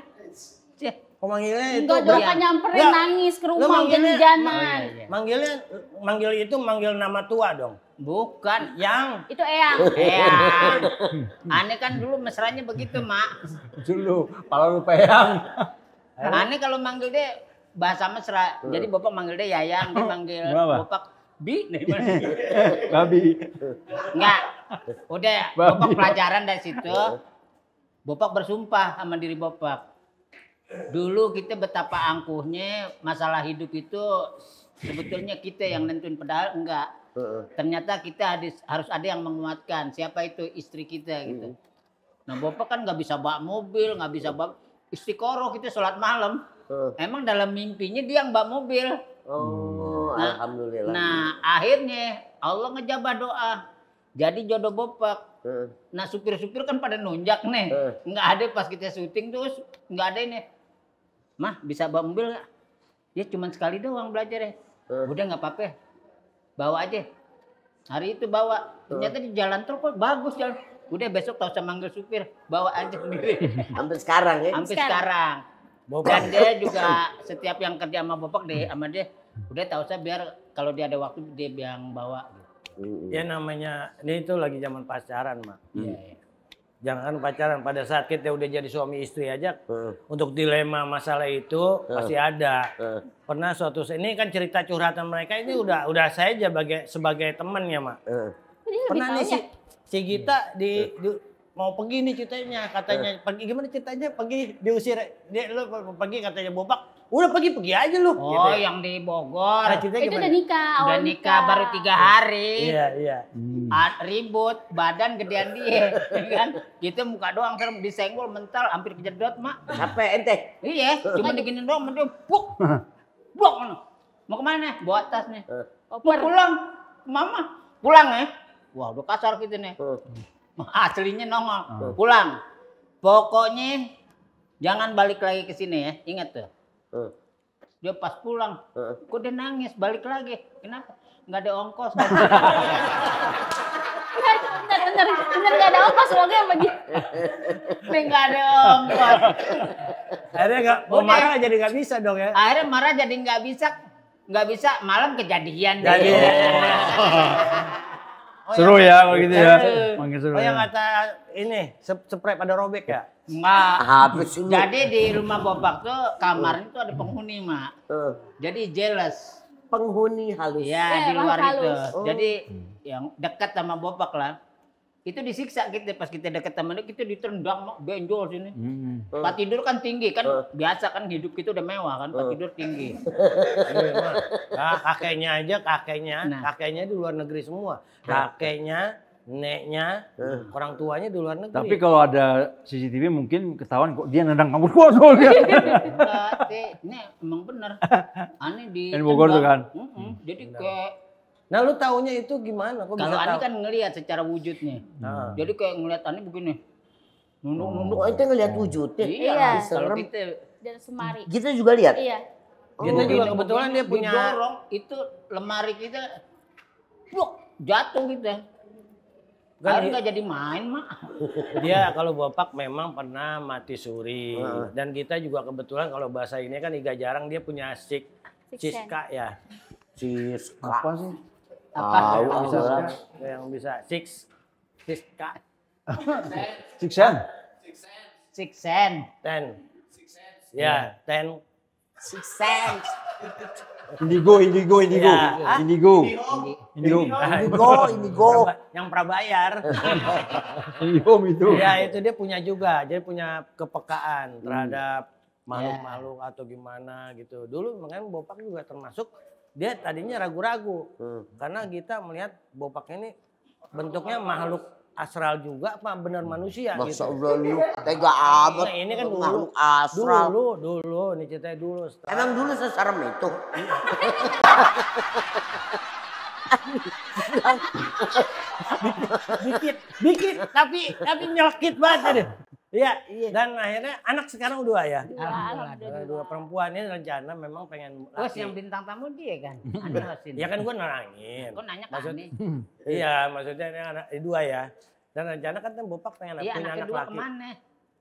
Kok manggilnya itu? Enggak dong, kan nyamperin nangis ke rumah hujan-hujanan. Manggil nama tua dong. Bukan. Yang Itu Eyang. Eyang. Aneh kan dulu mesranya begitu, Mak. Dulu, pala lupa yang. Aneh kalau manggil dia bahasa mesra. Jadi Bapak manggil dia Yayang, dia manggil Bapak Bi. Babi. Enggak. Udah, Bapak pelajaran dari situ. Bapak bersumpah sama diri Bapak. Dulu kita betapa angkuhnya masalah hidup itu sebetulnya kita yang nentuin, padahal enggak. Ternyata kita harus ada yang menguatkan. Siapa itu? Istri kita gitu. Nah Bapak kan nggak bisa bawa mobil, nggak bisa bawa istiqoroh, kita sholat malam. Emang dalam mimpinya dia yang bawa mobil. Oh, alhamdulillah. Nah akhirnya Allah ngejabah doa. Jadi jodoh Bapak. Nah supir-supir kan pada nunjak nih. Nggak ada pas kita syuting terus nggak ada ini. Mah bisa bawa mobil nggak? Ya cuma sekali doang belajar ya. Udah nggak apa-apa. Bawa aja. Hari itu bawa. Ternyata di jalan tol kok bagus jalan. Udah besok tak usah manggil supir. Bawa aja sendiri. Sampai sekarang ya? Sampai sekarang. Dan dia juga setiap yang kerja sama Bapak deh, sama dia. Udah tak usah biar kalau dia ada waktu dia yang bawa. Ya namanya, ini itu lagi zaman pacaran, Mak. Jangan pacaran, pada saat kita udah jadi suami istri aja, untuk dilema masalah itu pasti ada. Pernah suatu ini kan cerita curhatan mereka ini udah saya aja sebagai temannya, Mak. Pernah nih si Gita mau pergi nih ceritanya, katanya pergi gimana ceritanya, pergi diusir dia lu pergi katanya Bopak. Udah pergi aja lu. Oh, gitu. Yang di Bogor. Nah, Itu udah nikah. Udah nikah baru 3 hari. Iya. Ribut, badan gedean dia, kan? Gitu muka doang serem, disenggol mental, hampir kejedot, Mak. Apa ente? Iya, cuma diginin doang, dia buk. Blok. Mau kemana? Bawa tas nih. Pulang, Mama. Pulang ya? Wah, udah kasar gitu nih. Aslinya nongol. Pulang. Pokoknya jangan balik lagi ke sini ya, ingat tuh. Dia pas pulang, kok dia nangis, balik lagi. Kenapa? Nggak ada ongkos. Bener nggak ada ongkos lagi sama dia. Nggak ada ongkos. Akhirnya mau marah jadi nggak bisa dong ya. Akhirnya marah jadi nggak bisa, malam kejadian. Jadi. Seru ya kalau gitu ya. Makin seru. Oh yang kata ini spray pada robek ya? Enggak. Jadi di rumah Bapak tuh kamarnya tuh ada penghuni, Mak. Jadi jealous. Penghuni halus. Ya, di luar itu. halus. Jadi yang dekat sama Bapak lah. Itu disiksa kita pas kita deket temen kita ditendang benjol sini. Pas tidur kan tinggi kan biasa kan hidup kita udah mewah kan pas tidur tinggi. Nah, kakeknya di luar negeri semua. Kakeknya, neneknya, orang tuanya di luar negeri. Tapi kalau ada CCTV mungkin ketahuan kok dia nendang kamu foto dia. Enggak, ini emang bener. Aneh di Bogor tuh kan. Jadi kayak Nah, lu taunya itu gimana? Kok kalau bisa Ani tahu? kan ngelihat secara wujudnya. Jadi kayak ngelihat Ani begini. Nunduk-nunduk. Oh, itu ngeliat wujudnya. Iya. Kalau Serem. kita Dan semari. Kita juga lihat. Iya. Kita juga kebetulan dia punya didorong itu lemari kita jatuh kita. Kan nggak jadi main, Mak. dia kalau bopak memang pernah mati suri. Dan kita juga kebetulan kalau bahasa ini kan Iga jarang dia punya siska ya. Siska. Apa sih? Tahu Siska yang bisa siska. Six Sense. Ten. Ya, ten. Six Sense. Indigo. Ya. Indigo. Yang prabayar. Indigo itu. Ya itu dia punya juga, dia punya kepekaan terhadap makhluk-makhluk atau gimana gitu. Dulu makanya bopak juga termasuk dia tadinya ragu-ragu karena kita melihat bopak ini bentuknya makhluk astral juga apa benar manusia Masa gitu. Allah lu tega amat. Nah, ini kan dulu, makhluk astral. dulu, ini ceritanya dulu. Emang dulu seserem itu. dikit, tapi nyelekit banget deh. Iya, dan akhirnya anak sekarang dua ya. Dua perempuan ini rencana memang pengen Terus yang bintang tamu dia kan. Ani hosin. Ya kan gue nerangin. Kok nanya ke Maksud- Ani? Iya, maksudnya ini anak dua ya. Dan rencana kan bopak pengen Iya punya anak anak kedua laki. kemana?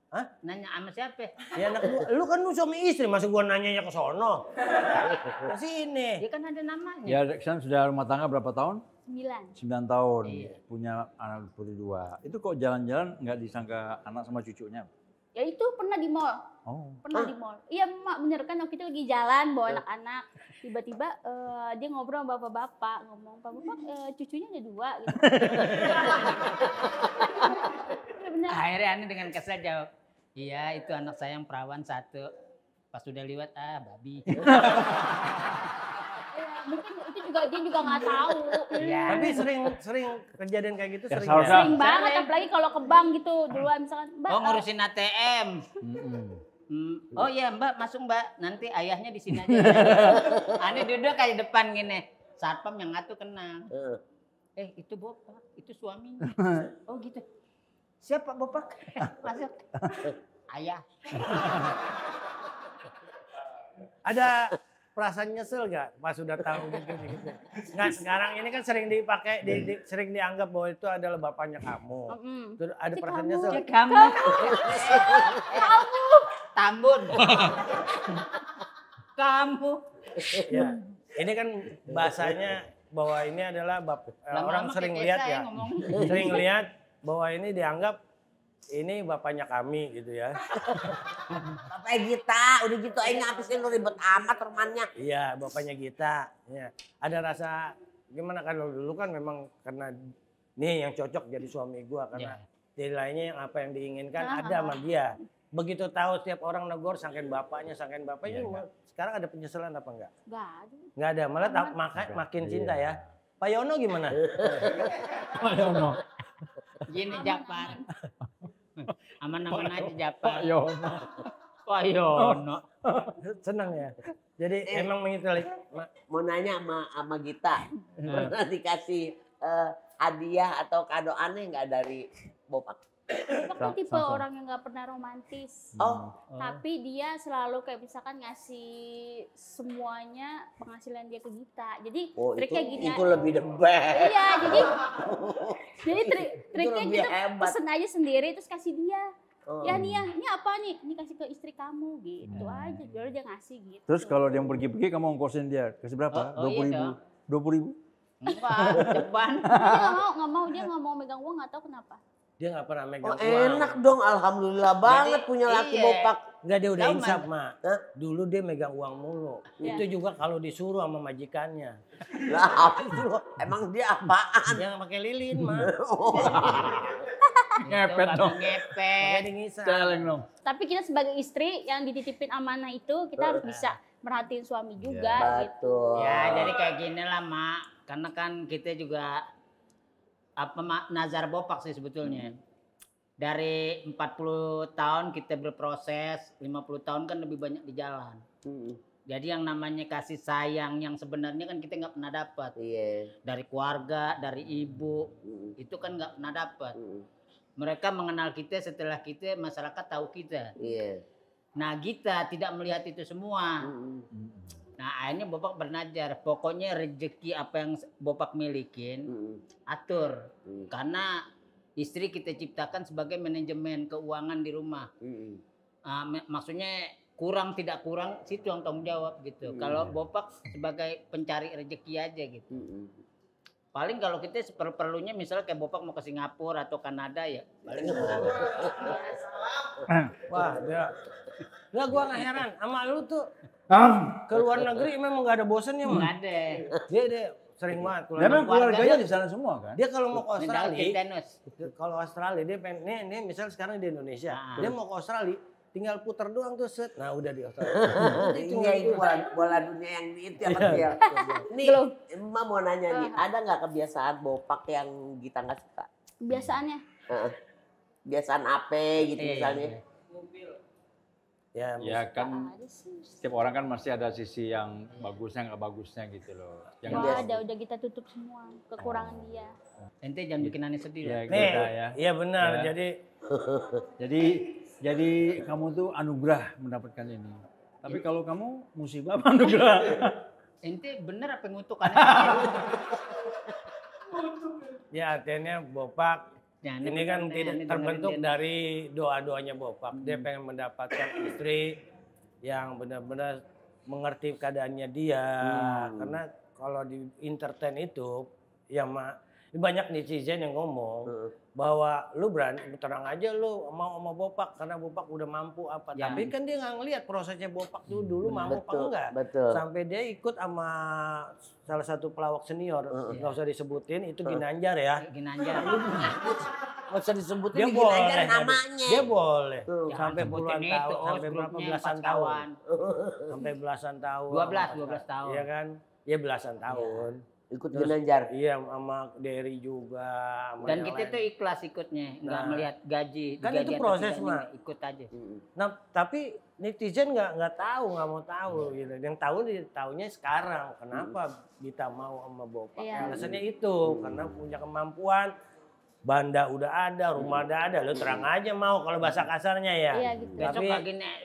Hah? Nanya sama siapa? Ya anak dua. Lu kan lu suami istri, masa gua nanyanya ke sono. Ke sini. Dia kan ada namanya. Ya, Reksan sudah rumah tangga berapa tahun? 9. 9 tahun. Iya. Punya anak putri 2. Itu kok jalan-jalan nggak disangka anak sama cucunya? Ya itu pernah di mall. Oh. Pernah di mall. Iya, Mak, bener kan waktu itu lagi jalan bawa anak-anak. Tiba-tiba dia ngobrol sama bapak-bapak, ngomong, "Pak Bapak, cucunya ada 2." gitu. Iya, bener. Akhirnya Ani dengan kesal jawab, iya itu anak saya yang perawan 1. Pas sudah liwat, babi. Iya, mungkin itu juga dia juga nggak tahu. Iya. Tapi sering kejadian kayak gitu Ya, sering. saudara. Ya? Sering banget, apalagi kalau ke bank gitu. Dulu misalkan, Mbak, Oh ngurusin ATM. Oh iya Mbak, masuk Mbak. Nanti ayahnya di sini aja. Ani duduk kayak depan gini. Satpam yang ngatu kenal. Itu Bopak, itu suaminya. Oh gitu. Siapa Bopak? Masuk. Ayah. Ada perasaan nyesel gak pas sudah tahu gitu? Nggak, sekarang ini kan sering dipakai, sering dianggap bahwa itu adalah bapaknya kamu. Terus ada Si perasaan kamu. nyesel? Kamu. Tambun. Kamu. Ya. Ini kan bahasanya bahwa ini adalah orang sering lihat ya. Sering lihat bahwa ini dianggap ini bapaknya kami gitu ya. Bapaknya Gita, udah gitu aja ngabisin lu ribet amat temannya. Iya, bapaknya Gita. Ya. Ada rasa gimana kan dulu kan memang karena nih yang cocok jadi suami gua karena nilainya yang apa yang diinginkan ada sama dia. Begitu tahu setiap orang negor sangkain bapaknya. Sekarang ada penyesalan apa enggak? Nggak ada. Enggak ada, malah makin cinta ya. Pak Yono gimana? Pak Yono. Gini Japar. Aman-aman aja Japar. Pak Yono. Pak Yono. Senang ya. Jadi emang mengitali. Mau nanya sama Gita, pernah dikasih hadiah atau kado aneh nggak dari Bopak? Bapak kan tipe orang yang nggak pernah romantis. Oh. Tapi dia selalu kayak misalkan ngasih semuanya penghasilan dia ke Gita. Jadi triknya gini. Itu lebih the best. Iya, jadi triknya lebih gitu hebat. pesen aja sendiri terus kasih dia. Oh. Ya nih ya, ini apa nih? Ini kasih ke istri kamu gitu aja. Baru dia ngasih gitu. Terus kalau dia pergi-pergi kamu ongkosin dia. Kasih berapa? Oh, iya 20.000. dong. 20.000? Enggak, depan. Dia nggak mau megang uang, nggak tahu kenapa. Dia nggak pernah megang Oh enak dong, alhamdulillah banget punya laki iya. Bopak. Enggak, dia udah Tahu, insaf, Man. Mak. Hah? Dulu dia megang uang mulu. Iya. Itu juga kalau disuruh sama majikannya. Lah, emang dia apaan? Yang pakai lilin, Mak. Ngepet Itu dong. kagak ngepet. Jadi ngisap. Celeng dong. Tapi kita sebagai istri yang dititipin amanah itu kita harus bisa merhatiin suami juga gitu. Betul. Ya, jadi kayak gini lah, Mak. Karena kan kita juga Mak, nazar bopak sih sebetulnya. Dari 40 tahun kita berproses, 50 tahun kan lebih banyak di jalan. Jadi yang namanya kasih sayang yang sebenarnya kan kita nggak pernah dapat. Iya. Dari keluarga, dari ibu, itu kan nggak pernah dapat. Mereka mengenal kita setelah kita, masyarakat tahu kita. Iya. Nah, kita tidak melihat itu semua. Nah, akhirnya Bopak bernajar. Pokoknya rezeki apa yang Bopak milikin, atur. Karena istri kita ciptakan sebagai manajemen keuangan di rumah. Maksudnya kurang tidak kurang, situ yang tanggung jawab gitu. Kalau Bopak sebagai pencari rezeki aja gitu. Paling kalau kita seperlunya misalnya kayak Bopak mau ke Singapura atau Kanada ya. Paling Wah, dia. Enggak, gua nggak heran sama lu tuh. Ke luar negeri memang nggak ada bosannya, Mak. nggak ada. Dia sering banget keluar Dia memang negeri. keluarganya di sana semua kan? Dia kalau mau ke Mendarat Australia, tetanus. kalau Australia dia pengen nih misal sekarang di Indonesia, Ah. dia mau ke Australia, tinggal puter doang tuh set. Nah, udah di Australia. Iya, itu bola dunia yang itu yang kecil. Nih, Emak mau nanya nih, ada nggak kebiasaan Bopak yang kita nggak suka? Kebiasaannya. Kebiasaan apa gitu misalnya? Ya, Ya kan Ada sih. setiap orang kan masih ada sisi yang bagusnya nggak bagusnya gitu loh. Yang Wah, udah kita tutup semua kekurangan dia. Ente jangan bikin aneh sedih ya lah. nih, kita ya. iya benar. Ya. Jadi kamu tuh anugerah mendapatkan ini. Tapi kalau kamu musibah apa anugerah? Ente bener apa ngutuk aneh? Ya artinya Bopak Ya, ini kan aneh, tidak aneh terbentuk dengerin dia. dari doa-doanya Bopak. Dia pengen mendapatkan istri yang benar-benar mengerti keadaannya dia. Karena kalau di entertain itu, ya banyak netizen yang ngomong bahwa lu berani tenang aja lu mau sama Bopak karena Bopak udah mampu apa. Ya. Tapi kan dia nggak ngelihat prosesnya Bopak dulu mau apa enggak. Betul. Sampai dia ikut sama salah satu pelawak senior, nggak usah disebutin, itu Ginanjar ya. Ginanjar. Nggak usah disebutin Dia bikin boleh, aja namanya. dia boleh. Tuh. Sampai Jangan puluhan sebutin tahun, itu, sampai berapa grupnya belasan pas tahun. kawan. Sampai belasan tahun. 12 tahun. Iya kan? Iya belasan tahun. Ikut Terus, Ginanjar. Iya sama Derry juga. Sama Dan yang kita lain. tuh ikhlas ikutnya, nggak Nah. melihat gaji. Kan digaji itu atau proses, tidaknya, Mak. ikut aja. Nah, tapi netizen nggak tahu, nggak mau tahu gitu. Yang tahu tahunya sekarang. Kenapa kita mau sama Bopak? Iya. Alasannya itu karena punya kemampuan. Banda udah ada, rumah udah ada. Lu terang aja mau kalau bahasa kasarnya ya. Iya gitu.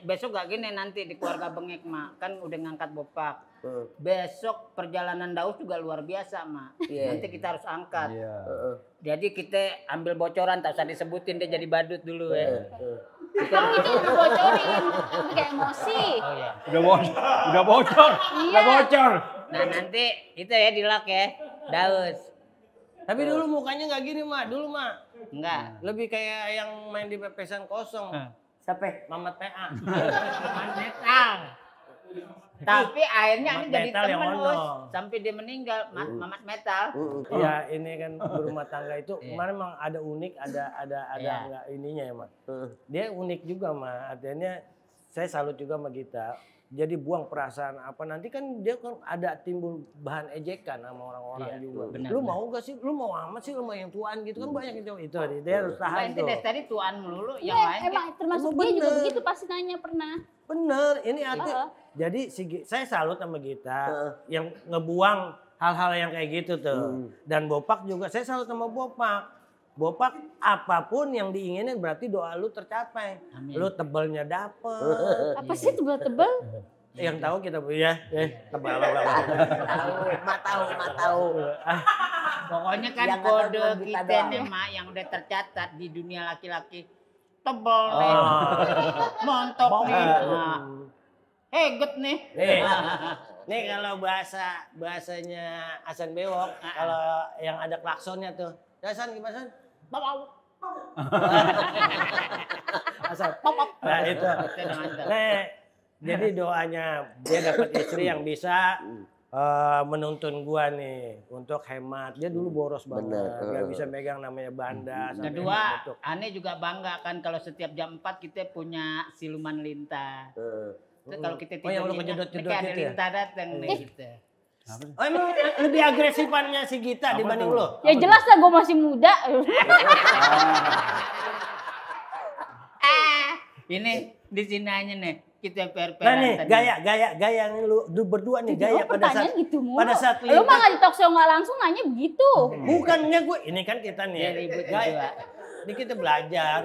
Besok gak gini nanti di keluarga Bengek, Mak. Kan udah ngangkat Bopak. Besok perjalanan Daus juga luar biasa, Mak. Iya. Nanti kita harus angkat. Iya. Jadi kita ambil bocoran, tak usah disebutin dia jadi badut dulu ya. Kamu itu yang bocorin, tapi kayak emosi. Oh ya. Udah bocor. Udah bocor. Nah nanti itu ya dilak ya, Daus. Tapi dulu mukanya nggak gini, Mak. Dulu, Mak. Enggak. Lebih kayak yang main di pepesan kosong. Siapa? Mamat PA. Metal. Tapi akhirnya ini Mamat jadi Metal yang temen ono. Us. Sampai dia meninggal, Mamat Metal. Iya, ini kan berumah tangga itu Iya. kemarin memang ada unik, ada Iya. nggak ininya ya, Mak. Dia unik juga, Mak. Artinya saya salut juga sama kita. Jadi buang perasaan apa nanti kan dia kan ada timbul bahan ejekan sama orang-orang Iya, juga. benar, Lu benar. mau gak sih? Lu mau amat sih lu mau yang tuaan gitu kan banyak yang itu dia harus Nah, tahan ente tuh. dari tadi tuan melulu, yang Iya, lain emang termasuk Emang dia juga bener. begitu pasti nanya pernah. Bener, ini arti. Heeh. Jadi saya salut sama kita yang ngebuang hal-hal yang kayak gitu tuh. Dan Bopak juga saya salut sama Bopak. Bopak apapun yang diinginin berarti doa lu tercapai. Amin. Lu tebelnya dapet. Apa sih tebel-tebel? Yang tahu kita ya, tebal. tahu. Pokoknya kan Yang nggak tahu kode cuma kita kita doang. nih, Mak, yang udah tercatat di dunia laki-laki. Tebel nih, montok nih, nah, heget nih. Nih kalau bahasanya Hasan Bewok, kalau yang ada klaksonnya tuh. Ya Hasan gimana Hasan? Hasan, pop. Nah itu. udah mantap. Nah, jadi doanya dia dapat istri yang bisa menuntun gua nih untuk hemat. Dia dulu boros banget, nggak bisa megang namanya banda. sampai Kedua, bentuk. aneh juga bangga kan kalau setiap jam 4 kita punya siluman lintah. Itu kalau kita Oh, yang lu tidur kejedot-jedot ada gitu ya? lintah datang nih gitu. Oh, emang lebih agresifannya si Gita dibanding lo? Ya jelas lah gue masih muda. Ini di sini aja nih kita Nah per-peran nih tadi. gaya yang lu berdua nih gaya pada saat Pertanyaan gitu mulu. pada saat Lu mah nggak di talk show nggak langsung nanya begitu. bukannya gue ini kan kita nih Dia ribut gaya juga. ini kita belajar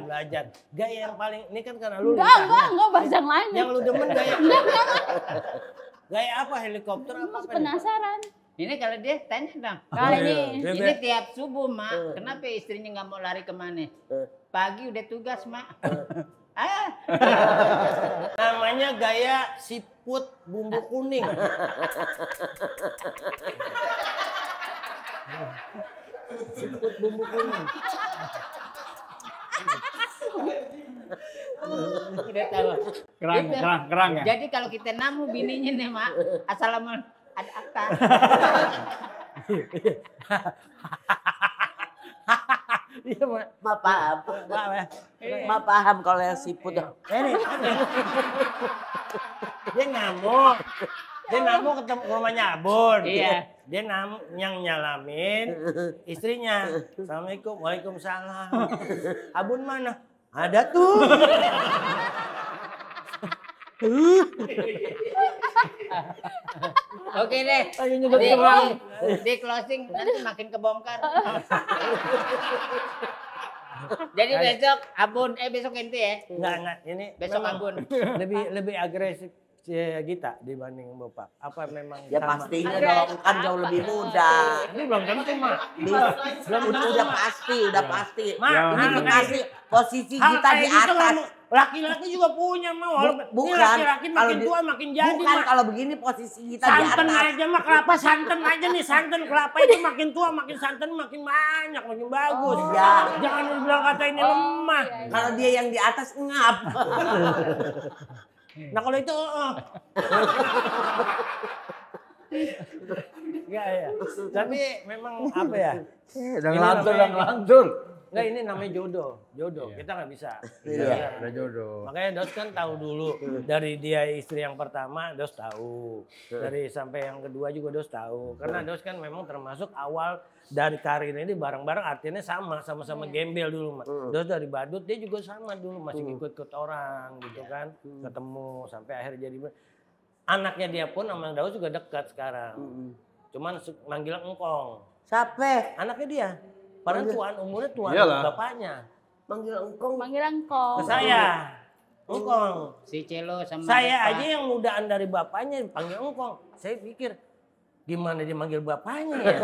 gaya yang paling ini kan karena lu Enggak bahas yang lain. yang lu demen gaya apa helikopter apa Masih nih? penasaran. Ini kalau dia tanya dong. Kali ini. Dia Ini tiap subuh, Mak. Kenapa istrinya nggak mau lari kemana? Pagi udah tugas, Mak. namanya gaya siput bumbu kuning. Siput bumbu kuning. Udah tahu. Kerang ya. Jadi kalau kita namu bininya nih, Mak. Assalamualaikum. Ada apa? Iya, Mak. Ma paham. Ma paham kalau yang siput. Ini dia ngamuk. Dia ngamuk ketemu ke rumahnya Abun. Iya. Dia yang nyalamin istrinya. Assalamualaikum, waalaikumsalam. Abun mana? Ada tuh. Oke deh. Lagi nyedot Di, kerang. di closing nanti makin kebongkar. Jadi besok Abun, besok ente ya. Enggak, ini Besok memang Abun. lebih agresif si Gita dibanding Bapak. Apa memang Ya sama? pastinya dong, kan jauh lebih muda. Ini belum tentu, Mak. Udah pasti. Ma, Ini hal pasti posisi hal kita kayak di gitu atas. nggak- laki-laki juga punya, Mak. Walaupun ini Bukan. laki-laki Kalau makin di- tua makin jadi, Bukan Mak. kalau begini posisi kita di Santan atas. aja mah kelapa santan aja nih santan kelapa itu makin tua makin santan makin banyak makin bagus. iya. Jangan lu bilang kata ini lemah. Kalau dia yang di atas ngap. Nah kalau itu ya. Tapi memang apa ya? Udah Ini ngelantur, namanya- udah ngelantur. Enggak ini namanya jodoh. Kita nggak bisa. Iya. Udah jodoh. Makanya Dos kan tahu dulu dari dia istri yang pertama Dos tahu. Dari sampai yang kedua juga Dos tahu. Karena Dos kan memang termasuk awal dari karir ini bareng-bareng artinya sama-sama gembel dulu. Dos dari badut dia juga sama dulu masih ikut-ikut orang gitu kan. Ketemu sampai akhirnya jadi anaknya dia pun sama Daus juga dekat sekarang. Cuman manggil engkong. Siapa? Anaknya dia. Padahal tuan umurnya tuan Iyalah. bapaknya. Manggil engkong. Manggil engkong. Ke saya. Engkong. Si Celo sama Saya Depa. aja yang mudaan dari bapaknya panggil engkong. Saya pikir gimana dia manggil bapaknya ya?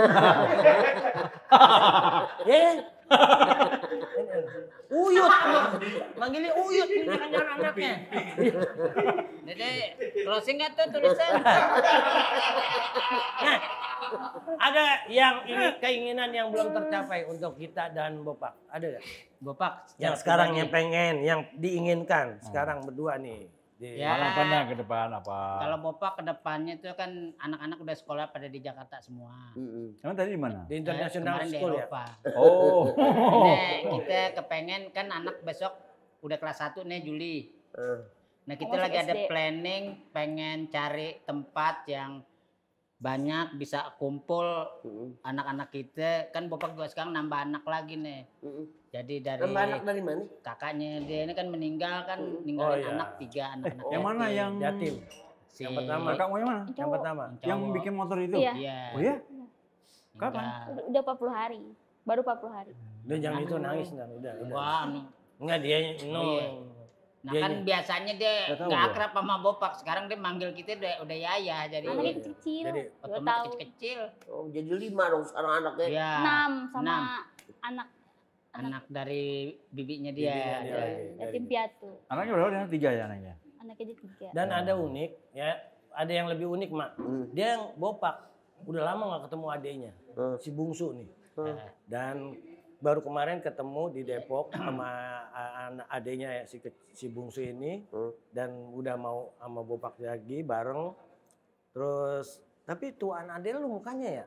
Ya. Uyut. Manggilnya Uyut nih jangan anaknya. Jadi closing nggak tuh tulisan? Nah, ada yang ini keinginan yang belum tercapai untuk kita dan Bopak. Ada nggak? Bopak. Yang sekarang yang pengen, yang diinginkan sekarang berdua nih. Ya. Harapannya ke depan apa? Kalau Bopak ke depannya itu kan anak-anak udah sekolah pada di Jakarta semua. Emang tadi di mana? Di international Kemarin di school ya. Eropa. Oh. Nah, kita kepengen kan anak besok udah kelas 1 nih Juli. Nah kita Masuk lagi ada SD. planning pengen cari tempat yang banyak bisa kumpul anak-anak kita. Kan Bopak juga sekarang nambah anak lagi nih. Jadi dari Nambah anak dari mana? kakaknya dia ini kan meninggal kan Oh, ninggalin iya. anak 3 anak-anak. Yang mana yang Yatim. Si yang pertama. kakakmu yang mana? Yang pertama. Yang cowok. bikin motor itu? Iya. Iya. Oh iya? meninggal. Kapan? Udah 40 hari. Baru 40 hari. Udah jangan itu nangis ntar udah. Wah, Enggak dia no. Iya. Nah Dia kan aja. biasanya dia Nggak tahu nggak gua. akrab sama Bopak. Sekarang dia manggil kita udah Yaya jadi Anaknya kecil, Jadi, 2 otomatis tahun. kecil-kecil. Oh, jadi 5 dong sekarang anaknya. Iya. 6 sama Enam. anak Anak dari bibinya Bibinya dia. dia lagi. yatim piatu. Anaknya berapa? Dia 3 ya anaknya? Anaknya dia 3. Dan ada unik ya, ada yang lebih unik mak. Dia yang Bopak udah lama nggak ketemu adiknya, si bungsu nih. Dan baru kemarin ketemu di Depok sama adenya ya, si bungsu ini dan udah mau sama Bopak lagi bareng. Terus tapi tuan ade lu mukanya ya?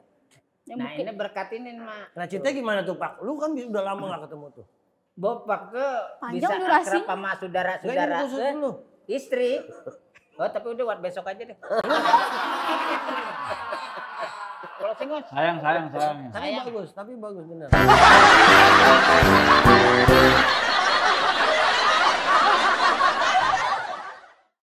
Nah ini berkat ini Mak. Nah ceritanya gimana tuh Pak? Lu kan udah lama gak ketemu tuh. Bopak tuh Panjang bisa durasi. akrab sama saudara-saudara. Lu. Istri. Oh tapi udah buat besok aja deh. Kalau singus. Sayang. Tapi bagus bener.